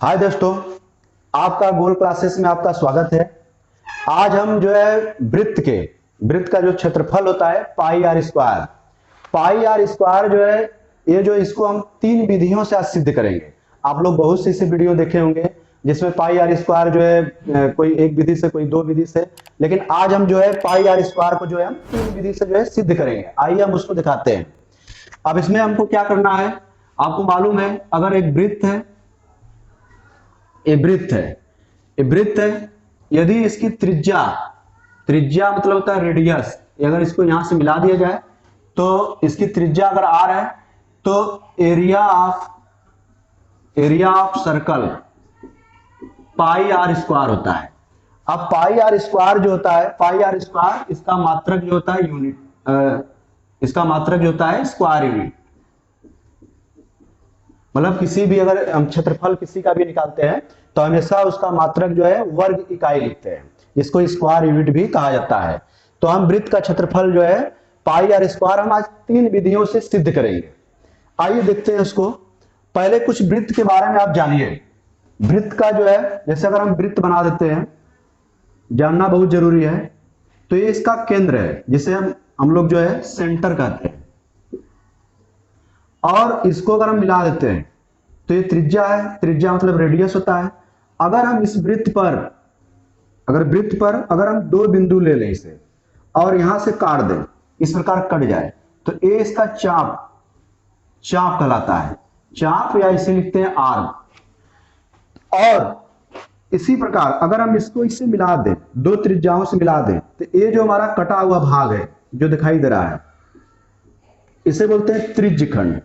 हाय दोस्तों, आपका गोल क्लासेस में आपका स्वागत है। आज हम जो है वृत्त का जो क्षेत्रफल होता है पाई आर स्क्वायर जो है ये जो इसको हम तीन विधियों से आज सिद्ध करेंगे। आप लोग बहुत सी ऐसे वीडियो देखे होंगे जिसमें पाई आर स्क्वायर जो है कोई एक विधि से कोई दो विधि से, लेकिन आज हम जो है पाई आर स्क्वायर को जो है हम तीन विधि से जो है सिद्ध करेंगे। आइए हम उसको दिखाते हैं। अब इसमें हमको क्या करना है, आपको मालूम है अगर एक वृत्त है, यदि इसकी त्रिज्या मतलब होता है रेडियस, अगर इसको यहां से मिला दिया जाए तो इसकी त्रिज्या अगर आर है तो area of circle pi R square होता है। अब पाई आर स्क्वायर जो होता है, इसका मात्रक जो होता है यूनिट, इसका मात्रक जो होता है स्क्वायर यूनिट। मतलब किसी भी अगर हम क्षेत्रफल किसी का भी निकालते हैं तो हमेशा उसका मात्रक जो है वर्ग इकाई लिखते हैं, जिसको स्क्वायर यूनिट भी कहा जाता है। तो हम वृत्त का क्षेत्रफल जो है पाई आर स्क्वायर हम आज तीन विधियों से सिद्ध करेंगे। आइए देखते हैं उसको। पहले कुछ वृत्त के बारे में आप जानिए। वृत्त का जो है, जैसे अगर हम वृत्त बना देते हैं, जानना बहुत जरूरी है। तो ये इसका केंद्र है जिसे हम लोग जो है सेंटर कहते हैं, और इसको अगर हम मिला देते हैं तो ये त्रिज्या है। त्रिज्या मतलब रेडियस होता है। अगर हम इस वृत्त पर अगर हम दो बिंदु ले लें इसे और यहां से काट दें, इस प्रकार कट जाए, तो ये इसका चाप कहलाता है। चाप या इसे लिखते हैं आर्क। और इसी प्रकार अगर हम इसको इससे मिला दें, दो त्रिज्याओं से मिला दें, तो ये जो हमारा कटा हुआ भाग है जो दिखाई दे रहा है, इसे बोलते हैं त्रिज्यखंड।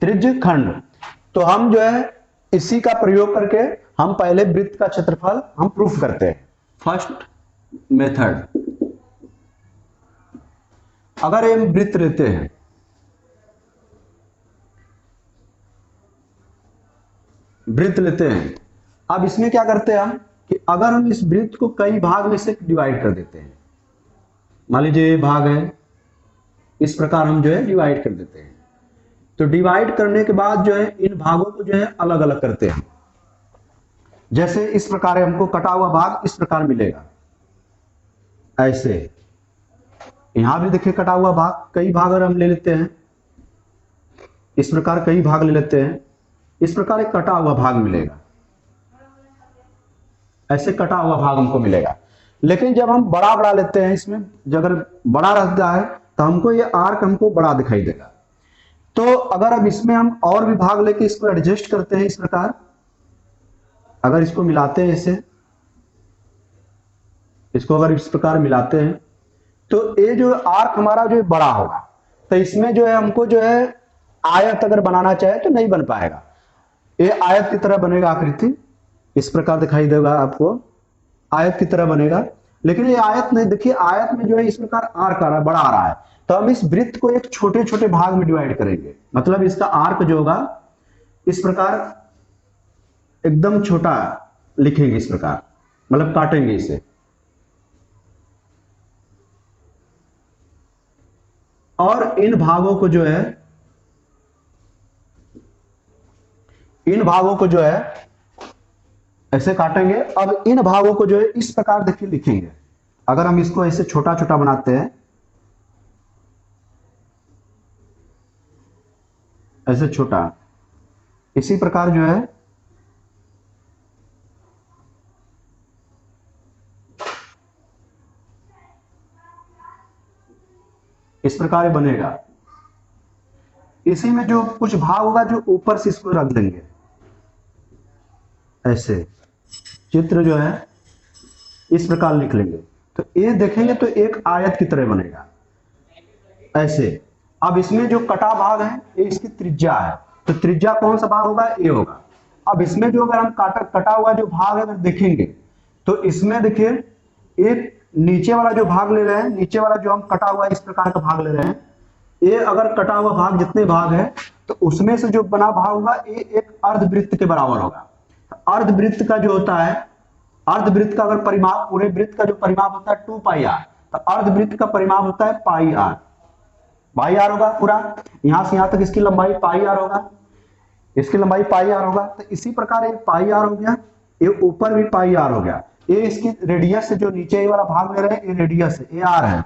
त्रिज्यखंड। तो हम जो है इसी का प्रयोग करके हम पहले वृत्त का क्षेत्रफल हम प्रूफ करते हैं। फर्स्ट मेथड, अगर हम वृत्त लेते हैं, अब इसमें क्या करते हैं हम कि अगर हम इस वृत्त को कई भाग में से डिवाइड कर देते हैं, मान लीजिए ये भाग है, इस प्रकार हम जो है डिवाइड कर देते हैं। तो डिवाइड करने के बाद जो है इन भागों को जो है अलग अलग करते हैं। जैसे इस प्रकार हमको कटा हुआ भाग इस प्रकार मिलेगा, ऐसे। यहां भी देखिए कटा हुआ भाग, कई भाग अगर हम ले लेते हैं, इस प्रकार कई भाग ले लेते हैं, इस प्रकार एक कटा हुआ भाग मिलेगा, ऐसे कटा हुआ भाग हमको मिलेगा। लेकिन जब हम बड़ा लेते हैं, इसमें अगर बड़ा रहता है तो हमको ये आर्क हमको बड़ा दिखाई देगा। तो अगर अब इसमें हम और भी भाग लेके इसको एडजस्ट करते हैं, इस प्रकार अगर इसको मिलाते हैं, इसको अगर इस प्रकार मिलाते हैं, तो ये जो आर्क हमारा जो बड़ा होगा, तो इसमें जो है हमको जो है आयत अगर बनाना चाहे तो नहीं बन पाएगा। ये आयत की तरह बनेगा, आकृति इस प्रकार दिखाई देगा आपको, आयत की तरह बनेगा। लेकिन ये आयत नहीं, देखिए आयत में जो है इस प्रकार आर्क आ रहा है, बड़ा आ रहा है। तो हम इस वृत्त को एक छोटे छोटे भाग में डिवाइड करेंगे, मतलब इसका आर्क जो होगा इस प्रकार एकदम छोटा लिखेंगे, इस प्रकार मतलब काटेंगे इसे। और इन भागों को जो है ऐसे काटेंगे। अब इन भागों को जो है इस प्रकार देखिए लिखेंगे। अगर हम इसको ऐसे छोटा छोटा बनाते हैं, ऐसे छोटा, इसी प्रकार जो है इस प्रकार बनेगा। इसी में जो कुछ भाग होगा जो ऊपर से इसको रख देंगे, ऐसे चित्र जो है इस प्रकार लिख लेंगे। तो ये देखेंगे तो एक आयत की तरह बनेगा, ऐसे। अब इसमें जो कटा भाग है ये इसकी त्रिज्या है, तो त्रिज्या कौन सा भाग होगा, ये होगा। अब इसमें जो अगर हम कटा हुआ जो भाग अगर देखेंगे तो इसमें देखिए एक नीचे वाला जो भाग ले रहे हैं, नीचे वाला जो हम कटा हुआ इस प्रकार का भाग ले रहे हैं, ये अगर कटा हुआ भाग जितने भाग है तो उसमें से जो बना भाग होगा ये एक अर्धवृत्त के बराबर होगा। अर्धवृत्त का जो होता है, अर्धवृत्त का अगर परिमाप, पूरे वृत्त का जो परिमाप होता है 2 पाई आर, तो अर्धवृत्त का परिमाप होता है पाई आर। पाई आर होगा पूरा, यहां से यहां तक इसकी लंबाई पाई आर होगा, इसकी लंबाई पाई आर होगा। तो इसी प्रकार एक पाई आर हो गया, ये ऊपर भी पाई आर हो गया, ये इसकी रेडियस से जो नीचे ये वाला भाग ले रहे हैं ये रेडियस है, ये आर है,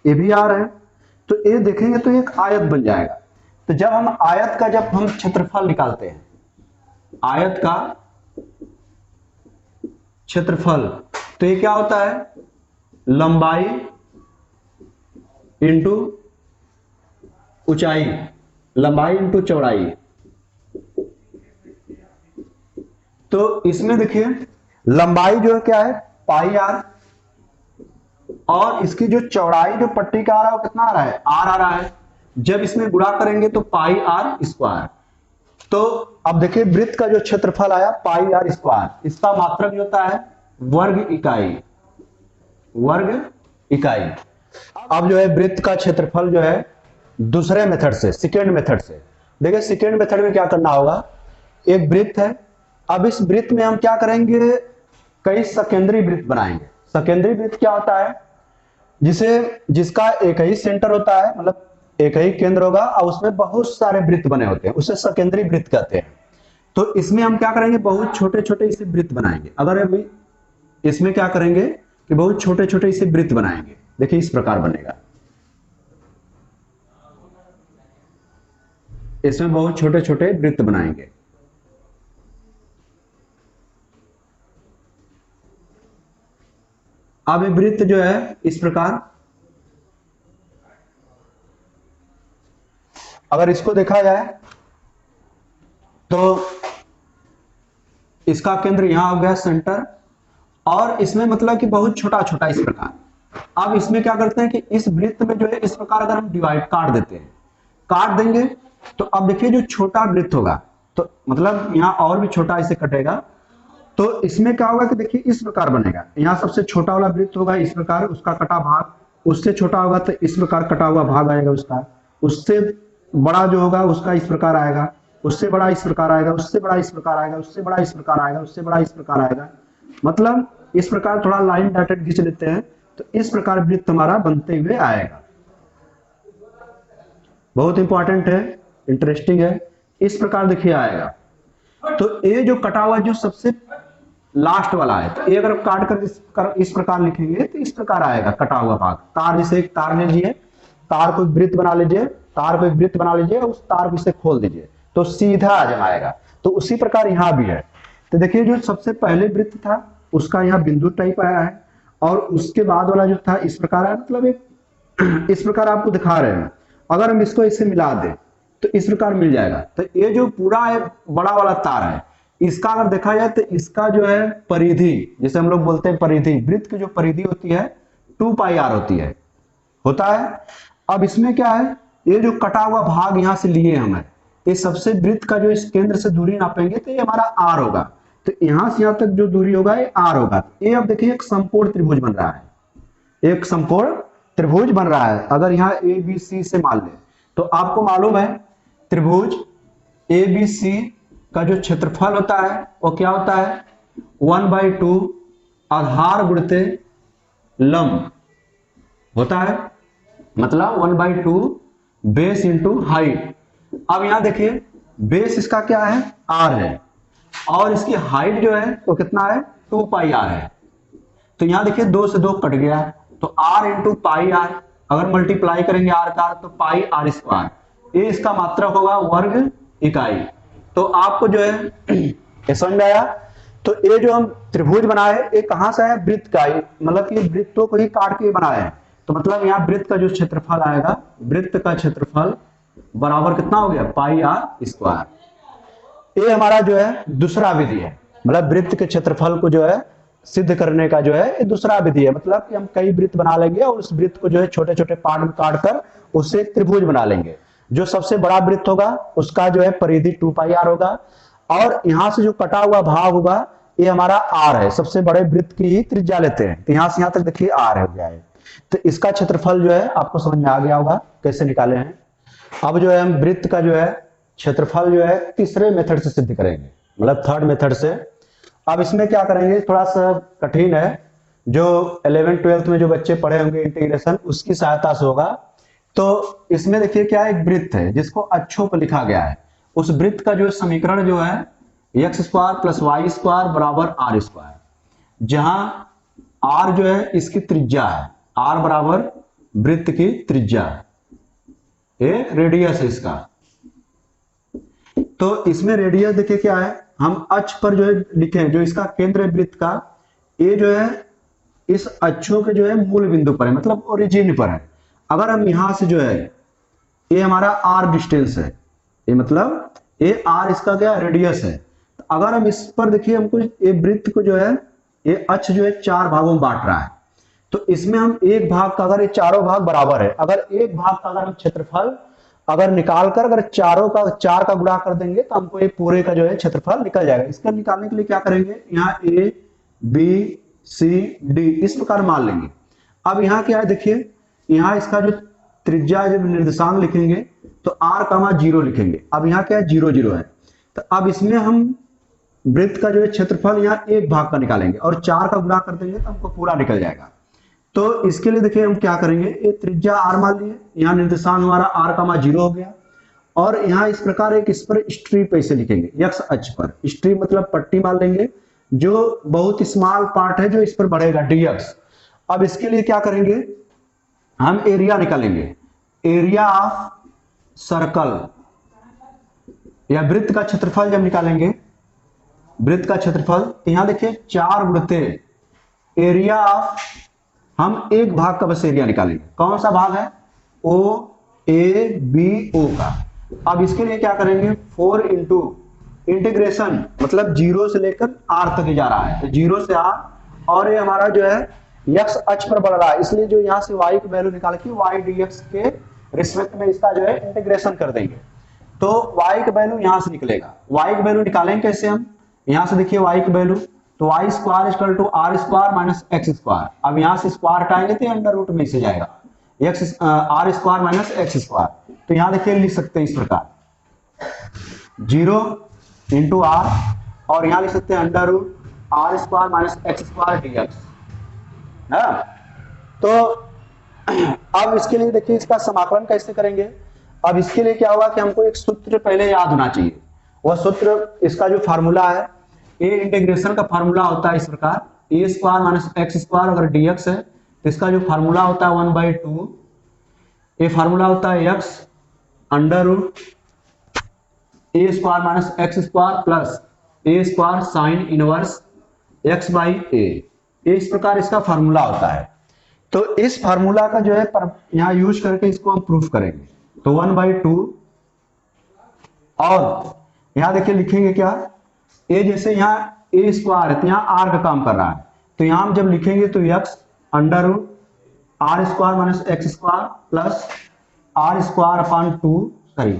ये भी आर है। तो ये देखेंगे तो एक आयत बन जाएगा। तो जब हम आयत का जब हम क्षेत्रफल निकालते हैं, आयत का क्षेत्रफल, तो ये क्या होता है, लंबाई इंटू ऊंचाई, लंबाई इंटू चौड़ाई। तो इसमें देखिए लंबाई जो है क्या है पाई आर, और इसकी जो चौड़ाई जो पट्टी का आ रहा है वो कितना आ रहा है, आर आ रहा है। जब इसमें गुणा करेंगे तो पाई आर स्क्वायर। तो अब देखिए वृत्त का जो क्षेत्रफल आया पाई आर स्क्वायर, इसका मात्रक जो होता है वर्ग इकाई, वर्ग इकाई। अब जो है वृत्त का क्षेत्रफल जो है दूसरे मेथड से, सेकेंड मेथड से, देखिए सेकेंड मेथड में क्या करना होगा, एक वृत्त है, अब इस वृत्त में हम क्या करेंगे, कई सकेंद्री वृत्त बनाएंगे। सकेंद्री वृत्त क्या होता है, जिसका एक ही सेंटर होता है, मतलब एक ही केंद्र होगा और उसमें बहुत सारे वृत्त बने होते हैं, उसे सकेंद्री वृत्त कहते हैं। तो इसमें हम क्या करेंगे, बहुत छोटे छोटे इसे वृत्त बनाएंगे। अगर अभी इसमें क्या करेंगे कि बहुत छोटे छोटे इसे वृत्त बनाएंगे, देखिए इस प्रकार बनेगा, इसमें बहुत छोटे छोटे वृत्त बनाएंगे। अब ये वृत्त जो है इस प्रकार, अगर इसको देखा जाए तो इसका केंद्र यहां हो गया सेंटर, और इसमें मतलब कि बहुत छोटा छोटा इस प्रकार। अब इसमें क्या करते हैं कि इस वृत्त में जो है इस प्रकार अगर हम डिवाइड काट देते हैं, काट देंगे तो अब देखिए जो छोटा वृत्त होगा, तो मतलब यहां और भी छोटा इसे कटेगा, तो इसमें क्या होगा कि देखिए इस प्रकार बनेगा, यहाँ सबसे छोटा वाला वृत्त होगा इस प्रकार, उसका कटा भाग, उससे छोटा होगा तो इस प्रकार कटा हुआ भाग आएगा उसका, उससे बड़ा जो होगा उसका इस प्रकार आएगा, उससे बड़ा इस प्रकार आएगा, उससे बड़ा इस प्रकार आएगा, उससे बड़ा इस प्रकार आएगा, उससे बड़ा इस प्रकार आएगा। मतलब इस प्रकार थोड़ा लाइन डाटेड खींच लेते हैं तो इस प्रकार वृत्त हमारा बनते हुए आएगा। बहुत इंपॉर्टेंट है, इंटरेस्टिंग है, इस प्रकार देखिए आएगा। तो ये जो कटा हुआ जो सबसे लास्ट वाला है, तो ये अगर काट कर इस प्रकार लिखेंगे तो इस प्रकार आएगा कटा हुआ भाग। तार, जैसे एक तार लीजिए, तार को वृत्त बना लीजिए, तार को एक वृत्त बना लीजिए, उस तार को इसे खोल दीजिए तो सीधा आ जाएगा। तो उसी प्रकार यहां भी है। तो देखिए जो सबसे पहले वृत्त था उसका यहाँ बिंदु टाइप आया है, और उसके बाद वाला जो था इस प्रकार है, मतलब एक इस प्रकार आपको दिखा रहे हैं। अगर हम इसको इसे मिला दें तो इस प्रकार मिल जाएगा। तो ये जो पूरा है बड़ा वाला तार है, इसका अगर देखा जाए तो इसका जो है परिधि, जैसे हम लोग बोलते हैं परिधि, वृत्त की जो परिधि होती है 2 पाई आर होती है, होता है। अब इसमें क्या है, ये जो कटा हुआ भाग यहां से लिए हमें, ये सबसे वृत्त का जो इस केंद्र से दूरी नापेंगे तो ये हमारा आर होगा। तो यहां से यहां तक जो दूरी होगा ये आर होगा। ये अब देखिए एक समकोण त्रिभुज बन रहा है, एक समकोण त्रिभुज बन रहा है। अगर यहाँ ए बी सी से मान ले तो आपको मालूम है त्रिभुज ए बी सी का जो क्षेत्रफल होता है वो क्या होता है, 1/2 आधार गुणित लंब होता है, मतलब 1/2 बेस इंटू हाइट। अब यहां देखिए बेस इसका क्या है, आर है, और इसकी हाइट जो है वो कितना है, 2 पाई आर है। तो यहां देखिए 2 से 2 कट गया, तो r इंटू पाई आर, अगर मल्टीप्लाई करेंगे r का तो पाई आर स्क्वायर, ये इसका मात्रक होगा वर्ग इकाई। तो आपको जो है ये समझ में आया। तो ये जो हम त्रिभुज बनाए ये कहां से आया, वृत्त का, मतलब कि वृत्तों को ही काट के बनाए हैं। तो मतलब यहाँ वृत्त का जो क्षेत्रफल आएगा, वृत्त का क्षेत्रफल बराबर कितना हो गया, पाई आर स्क्वायर। ये हमारा जो है दूसरा विधि है, मतलब वृत्त के क्षेत्रफल को जो है सिद्ध करने का जो है ये दूसरा विधि है। मतलब कि हम कई वृत्त बना लेंगे और उस वृत्त को जो है छोटे छोटे पार्ट में काट कर उससे एक त्रिभुज बना लेंगे। जो सबसे बड़ा वृत्त होगा उसका जो है परिधि 2 पाई आर होगा, और यहां से जो कटा हुआ भाग होगा ये हमारा आर है, सबसे बड़े वृत्त की ही त्रिज्या लेते हैं, तो यहां से यहां तक देखिए आर हो गया है। तो इसका क्षेत्रफल जो है आपको समझ में आ गया होगा कैसे निकाले हैं। अब जो है हम वृत्त का जो है क्षेत्रफल जो है तीसरे मेथड से सिद्ध करेंगे, मतलब थर्ड मेथड से। अब इसमें क्या करेंगे, थोड़ा सा कठिन है, जो 11th 12th में जो बच्चे पढ़े होंगे इंटीग्रेशन उसकी सहायता से होगा। तो इसमें देखिए क्या एक वृत्त है जिसको अक्षों पर लिखा गया है, उस वृत्त का जो समीकरण जो है X square plus Y square बराबर आर स्क्वायर, जहां आर जो है इसकी त्रिज्या है, आर बराबर वृत्त की त्रिज्या, ये रेडियस है इसका। तो इसमें रेडियस देखिए क्या है, हम अक्ष पर जो है लिखे, जो इसका केंद्र है वृत्त का, ये जो है इस अक्षों के जो है मूल बिंदु पर है, मतलब ओरिजिन पर है। अगर हम यहां से जो है, ये हमारा आर डिस्टेंस है, ये मतलब ये आर इसका क्या रेडियस है। तो अगर हम इस पर देखिए, हमको ये वृत्त को जो है, ये अक्ष जो है 4 भागों में बांट रहा है। तो इसमें हम एक भाग का, अगर ये चारों भाग बराबर है, अगर एक भाग का अगर हम क्षेत्रफल अगर निकालकर अगर चारों का 4 का गुणा कर देंगे तो हमको ये पूरे का जो है क्षेत्रफल निकल जाएगा। इसका निकालने के लिए क्या करेंगे, यहाँ ए बी सी डी इस प्रकार मान लेंगे। अब यहाँ क्या है देखिए, यहाँ इसका जो त्रिज्या जब निर्देशांक लिखेंगे तो r कामा 0 लिखेंगे। अब यहाँ क्या है 0 0 है, तो अब इसमें हम वृत्त का जो है क्षेत्रफल यहाँ एक भाग का निकालेंगे और 4 का गुणा कर देंगे तो हमको पूरा निकल जाएगा। तो इसके लिए देखिए हम क्या करेंगे, ये त्रिज्या r मान लिए, यहाँ निर्देशांक हमारा r कामा 0 हो गया, और यहाँ इस प्रकार एक इस पर स्ट्रिप ऐसे लिखेंगे x अक्ष पर, स्ट्रिप मतलब पट्टी मान लेंगे, जो बहुत स्मॉल पार्ट है जो इस पर बढ़ेगा dx। अब इसके लिए क्या करेंगे, हम एरिया निकालेंगे, एरिया ऑफ सर्कल या वृत्त का क्षेत्रफल जब निकालेंगे, वृत्त का क्षेत्रफल, तो यहां देखिए 4 वृत्ते, एरिया ऑफ, हम एक भाग का बस एरिया निकालेंगे, कौन सा भाग है, ओ ए बी ओ का। अब इसके लिए क्या करेंगे, 4 इंटू इंटीग्रेशन, मतलब 0 से लेकर r तक जा रहा है, तो 0 से r, और ये हमारा जो है x अक्ष पर बढ़ रहा है, इसलिए जो यहाँ से y की वैल्यू निकाल के y dx के रिस्पेक्ट में इसका जो है इंटीग्रेशन कर देंगे, तो y का वैल्यू यहाँ से निकलेगा। y की वैल्यू निकालेंगे कैसे हम, यहाँ से देखिए y की वैल्यू, तो y square equal to r square minus x square, अब यहाँ से स्क्वायर हटाएंगे तो अंडर रूट में से जाएगा x r square minus x square. तो यहाँ देखिए लिख सकते हैं इस प्रकार 0 इंटू r, और यहाँ लिख सकते हैं under root r square minus x square dx है। तो अब इसके लिए देखिए इसका समाकलन कैसे करेंगे। अब इसके लिए क्या होगा कि हमको एक सूत्र पहले याद होना चाहिए, वह सूत्र, इसका जो फार्मूला है, ए इंटीग्रेशन का फार्मूला होता है इस प्रकार, ए स्क्वायर माइनस एक्स स्क्वायर अगर dx है तो इसका जो फार्मूला होता है 1/2, ये फार्मूला होता है x under root a square minus x square plus a square sine inverse x by a, इस प्रकार इसका फार्मूला होता है। तो इस फार्मूला का जो है यहाँ यूज करके इसको हम प्रूफ करेंगे, तो 1/2, और यहाँ देखिए लिखेंगे क्या, ए जैसे यहाँ ए स्क्वायर है तो यहाँ आर का काम कर रहा है, तो यहाँ हम जब लिखेंगे तो x under root r square minus x square plus r square upon 2 sorry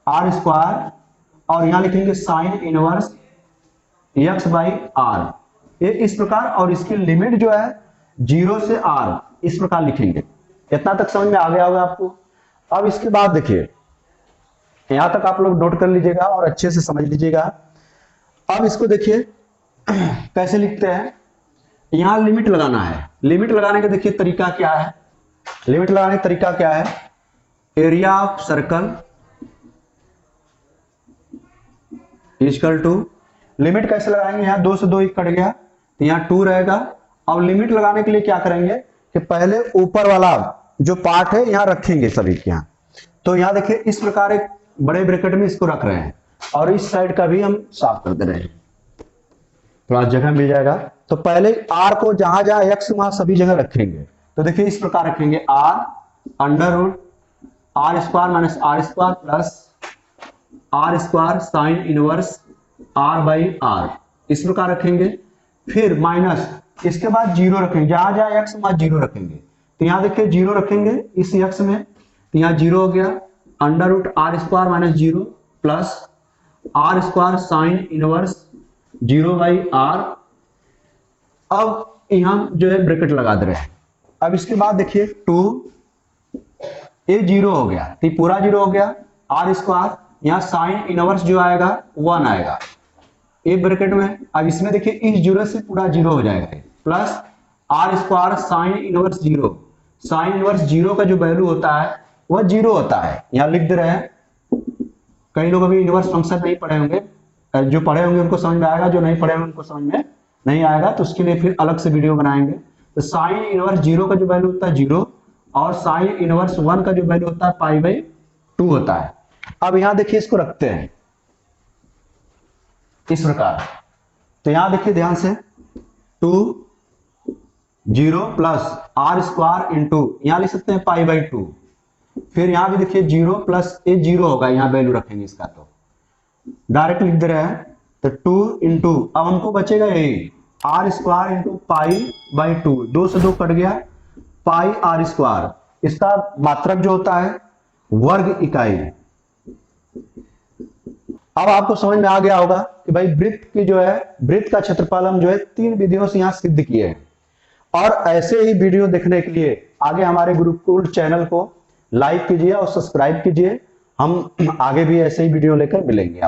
r square, और यहाँ लिखेंगे sine inverse x by r, ये इस प्रकार, और इसकी लिमिट जो है 0 से r इस प्रकार लिखेंगे। इतना तक समझ में आ गया होगा आपको। अब इसके बाद देखिए, यहां तक आप लोग नोट कर लीजिएगा और अच्छे से समझ लीजिएगा। अब इसको देखिए कैसे लिखते हैं, यहां लिमिट लगाना है, लिमिट लगाने का देखिए तरीका क्या है, लिमिट लगाने का तरीका क्या है, area of circle equal to, limit कैसे लगाएंगे, यहाँ 2 से 2 एक कट गया तो यहाँ 2 रहेगा। अब लिमिट लगाने के लिए क्या करेंगे कि पहले ऊपर वाला जो पार्ट है यहाँ रखेंगे सभी के यहाँ, तो यहाँ देखिए इस प्रकार एक बड़े ब्रैकेट में इसको रख रहे हैं, और इस साइड का भी हम साफ कर दे रहे हैं, थोड़ा जगह मिल जाएगा। तो पहले r को जहां जहां x वहां सभी जगह रखेंगे, तो देखिए इस प्रकार रखेंगे r under root r square minus r square plus r square sine inverse r by r, इस प्रकार रखेंगे। फिर माइनस, इसके बाद 0 रखेंगे, जहां जहां x वहां 0 रखेंगे, तो यहाँ देखिए 0 रखेंगे इस x में, तो यहाँ 0 हो गया, under root r square minus 0 plus r square sine inverse 0 by r. अब यहाँ जो है ब्रैकेट लगा दे रहे हैं। अब इसके बाद देखिए 2, ये 0 हो गया, तो पूरा 0 हो गया, आर स्क्वायर, यहाँ साइन इनवर्स जो आएगा 1 आएगा एक ब्रैकेट में। अब इसमें देखिए इस 0 से पूरा 0 हो जाएगा, plus r square sine inverse 0, sine inverse 0 का जो वैल्यू होता है वह 0 होता है। यहां लिख दे रहे हैं। कई लोग अभी इनवर्स फंक्शन नहीं पढ़े होंगे, जो पढ़े होंगे उनको समझ में आएगा, जो नहीं पढ़े होंगे उनको समझ में नहीं आएगा, तो उसके लिए फिर अलग से वीडियो बनाएंगे। तो साइन इनवर्स 0 का जो वैल्यू होता है 0, और साइन इनवर्स 1 का जो वैल्यू होता है π/2 होता है। अब यहां देखिए, इसको रखते हैं इस प्रकार। तो यहां देखिए ध्यान से, 2 0 प्लस आर स्क्वायर इंटू, यहां लिख सकते हैं π/2। फिर यहां भी देखिए 0 प्लस ये 0 होगा, यहां वैल्यू रखेंगे इसका, तो डायरेक्ट लिख दे रहे हैं। तो 2 इंटू, अब हमको बचेगा यही आर स्क्वायर इंटू π/2, 2 से 2 कट गया, पाई आर स्क्वायर, इसका मात्रक जो होता है वर्ग इकाई। अब आपको समझ में आ गया होगा कि भाई वृत्त की जो है, वृत्त का क्षेत्रफल हम जो है 3 विधियों से यहां सिद्ध किए हैं। और ऐसे ही वीडियो देखने के लिए आगे हमारे गुरुकुल चैनल को लाइक कीजिए और सब्सक्राइब कीजिए। हम आगे भी ऐसे ही वीडियो लेकर मिलेंगे आप।